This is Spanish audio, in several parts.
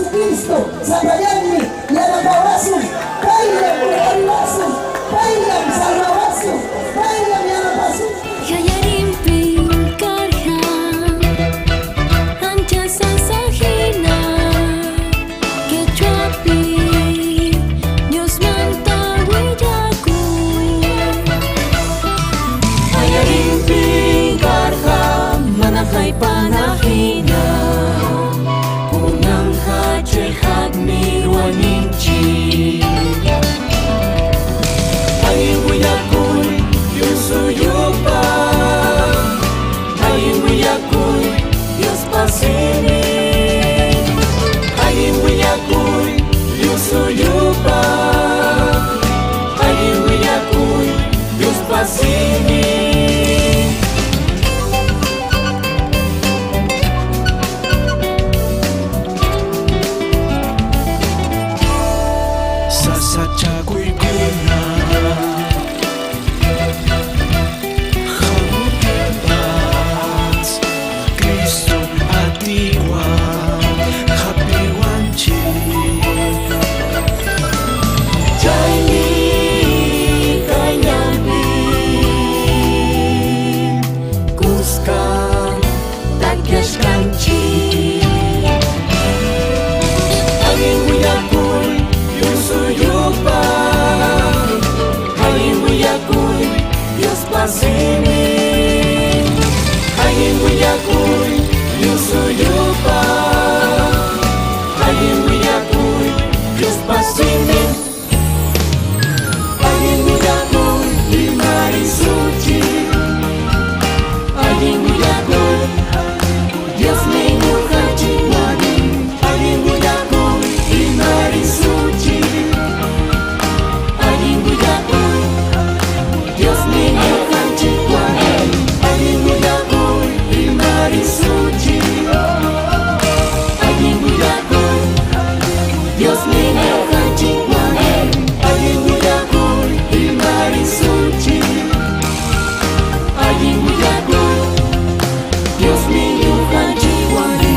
Jesucristo, Zapayani, Yanapawasu, Kailam Puriwasu, Kailam Salvawasu, Kailam Yanapasu. Hayarimpin karhan, ancha sasajina, quechuapi, Dios manta huillaku. Hayarimpin karhan, manakay panahina, kunang hachehag mirwaninchi. Angin huillakuy, Yusuyupa, Angin huillakuy, Dios pasini. Angin huillakuy, Yusuyupa, Angin huillakuy, Dios pasini. Sasachakuykuna Hamupipas Cristo atiwa Hapiwanchi Chaymi kanyampi Kuska takyashkanchi. Angin huillakuy Yusuyupa Angin huillakuy Dios pasini Angin huillakuy Yusuyupa Angin huillakuy Dios pasini Angin huillakuy Limarisuchi Angin huillakuy Dios niño hachiwani Angin huillakuy Limarisuchi Angin huillakuy Dios niño hachiwani Angin huillakuy Limarisuchi Angin huillakuy Dios niño hachiwani Angin huillakuy Limarisuchi Angin huillakuy Dios niño hachiwani.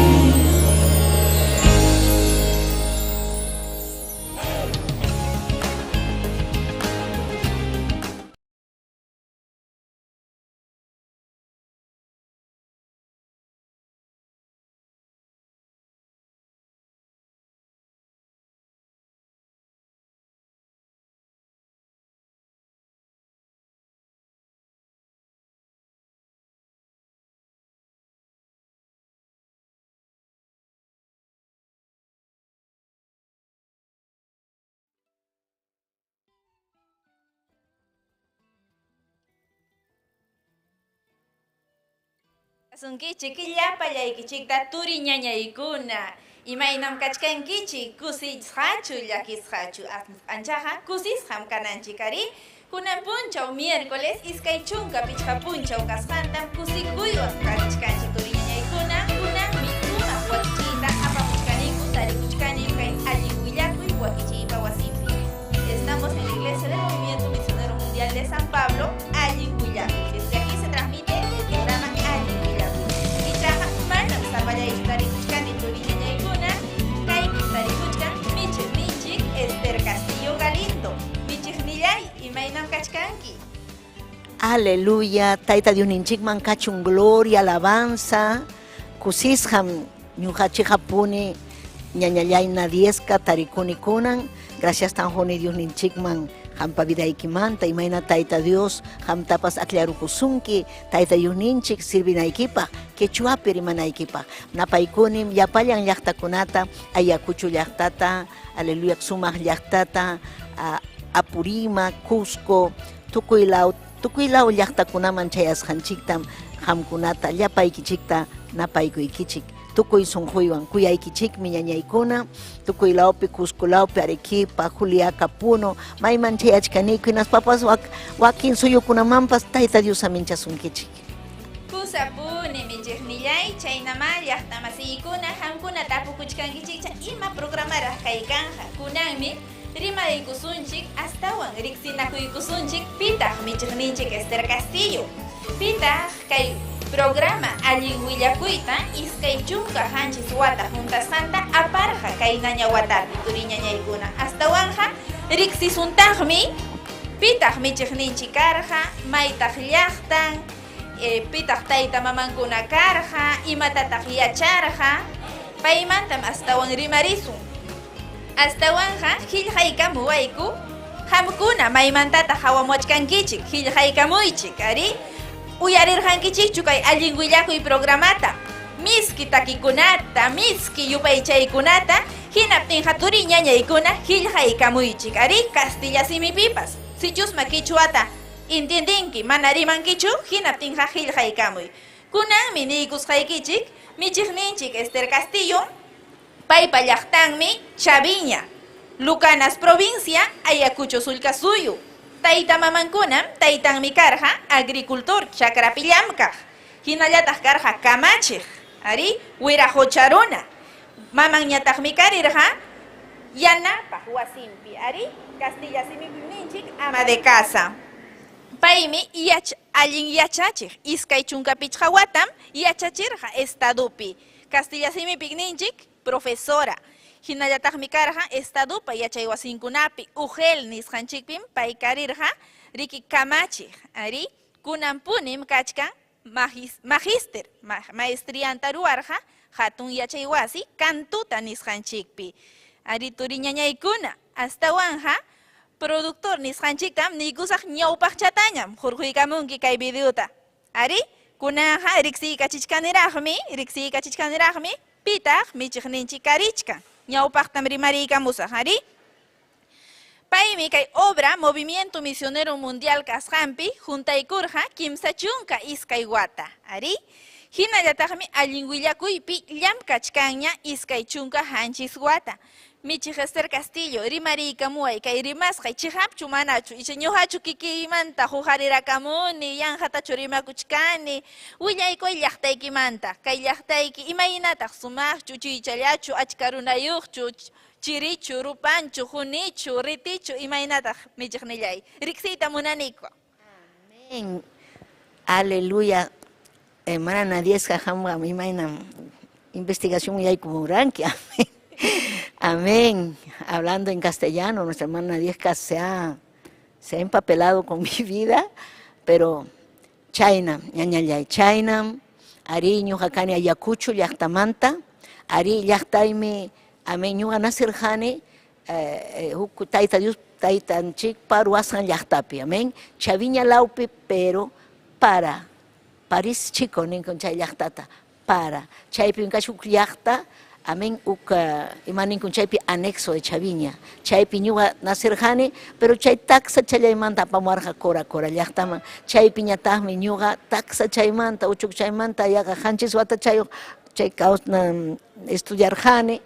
Sunkichik illapallaykichikta turi ñañaykuna imaynam kachkankichik kusisqachu llakisqachu anchaqa kusisqam kananchikari kunan punchaw miércoles iskay chunka pichqa punchaw kasqantam kusikuywan kachkanchik turi ñañaykuna kunanmi umaq wakichiyta apamuchkaniku tarikuchkani kay allin willakuy wakichiypa wasinpi. Estamos en la iglesia del Movimiento Misionero Mundial de San Pablo, allin willakuy. Desde aquí se transmite el programa Allin Willakuy. Ichaqa manam sapallaychutarimuchkani turi ñañaykuna kay tarikuchkan michik Esther Castillo Galindo. Michiknillay imaynam kachkanki. Aleluya, Tayta Diosninchikman kachun gloria, alabanza, kusisham ñuqachijapuni ñañallayna 10 tarikuni kunan, gracias tanjoni Diosninchikman hampa vidaykimanta imayna Tayta Dios hamtapas aclarukusunki Tayta Diosninchik sirvinaykipaq quechuapi rimanaykipaq napaykunim yapallan llaqtakunata Ayacucho llaqtata, aleluya sumaq llaqtata, Apurima, Cusco, tukuylao llaqtakunaman chayasqanchiktam hamkunata llapaykichikta napaykuykichik tukuy sunquywan kuyaykichikmi ñañaykuna tukuylawpi Cuscolawpi Arequipa Juliaca Puno mayman chay achkaniyku hinaspapas wakin suyukunamanpas Tayta Dios aminchasunkichik. Kusapuni michiknillay chaynama llaqtamasiykuna hamkuna tapukuchkankichikcha ima programaraq kaykanja kunanmi rimadaykusunchik astawan riqsinakuykusunchik pitaq michikninchik Esther Castillo pitaq kay Programa allin willakuyta iskay chunka hanchis wata juntasqanta aparqa kay ñaña watapi turi ñañaykuna astawanja riqsisuntaqmi pitaq michiqninchik karqa maytaq llaqtan pitaq tayta mamankuna karqa imatataq yacharqa paymantam astawan rimarisun astawanja qillqaykamuwayku hamkuna maymantataq hawamuchkankichik qillqaykamuychik ari uyarirqankichikchu kay allin willakuy programata miski takikunata miski yupaychaykunata hinaptinqa turi ñañaykuna qillqaykamuychik ari castilla simipipas sichusma kichwata intendinki mana rimankichu hinaptinqa qillqaykamuy kunanmi niykusqaykichik michiqninchik Esther Castillo paypa llaqtanmi Chaviña Lucanas provincia Ayacucho Sulca Suyu tayta mamankunam taytanmi karqa agricultor chakrapi llamkaq hinallataq karqa kamachiq ari wiraqhucharuna mamanñataqmi karirqa yanapaq wasinpi ari Castilla simipi ninchik ama de casa paymi allin yachachiq iskay chunkapichqa watam yachachirqa estadopi Castilla simipi ninchik profesora hinallataqmi karqa estadopa yachay wasinkunapi ujel nisqanchikpim pay karirqa riki kamachiq ari kunanpunim kachkan magister maestrianta ruwarqa hatun yachay wasi kantuta nisqanchikpi ari turi ñañaykuna astawanja productor nisqanchiktam nikusaq ñawpaqchatañam hurquykamunki kay videota ari kunanja riqsiykachichkaniraqmi pitaq michiqninchik karichkan ñawpaqtam rimariykamusaq ari paymi kay obra Movimiento Misionero Mundial kasqanpi juntaykurqa kimsa chunka iskay wata ari hinallataqmi allin willakuypi llamkachkanña iskay chunka hanchis wata michiq Esther Castillo rimariykamuway kay rimasqay chiqapchu manachu icha ñuqachu kikiymanta huqarirakamuni yanqatachu rimakuchkani willaykuy llaqtaykimanta kay llaqtayki imaynataq sumaqchu chiychallachu achka runayuqchu chirichu rupanchu junichu ritichu imaynataq michiqnillay riqsiyta munaniku Amén. Aleluya. Hermana Nadiesca Jamba, imayna investigación yaykuranki. Amén. Amén. Hablando en castellano, nuestra hermana Nadiesca se ha empapelado con mi vida, pero China, ñañallay, China, ari ñuqakani Ayacucho llaqtamanta, ari llaqtaymi amén ñuqa nasirqani huk tayta Dios taytanchikpa ruwasqan llaqtapi, amén. Chaviña laupi, pero para París chico ninkun chay llaqtata para chaypi kashuk llaqta amén uk imaninkun chaypi anexo de Chaviña chaypi ñuqa nasirqani pero chay taxa challaymanta apamuarqa cora llaqtaman chaypi ñataqmi ñuqa taxa chaymanta uchuk chaymanta yaqa hanchis wata chay kausna estudiarqani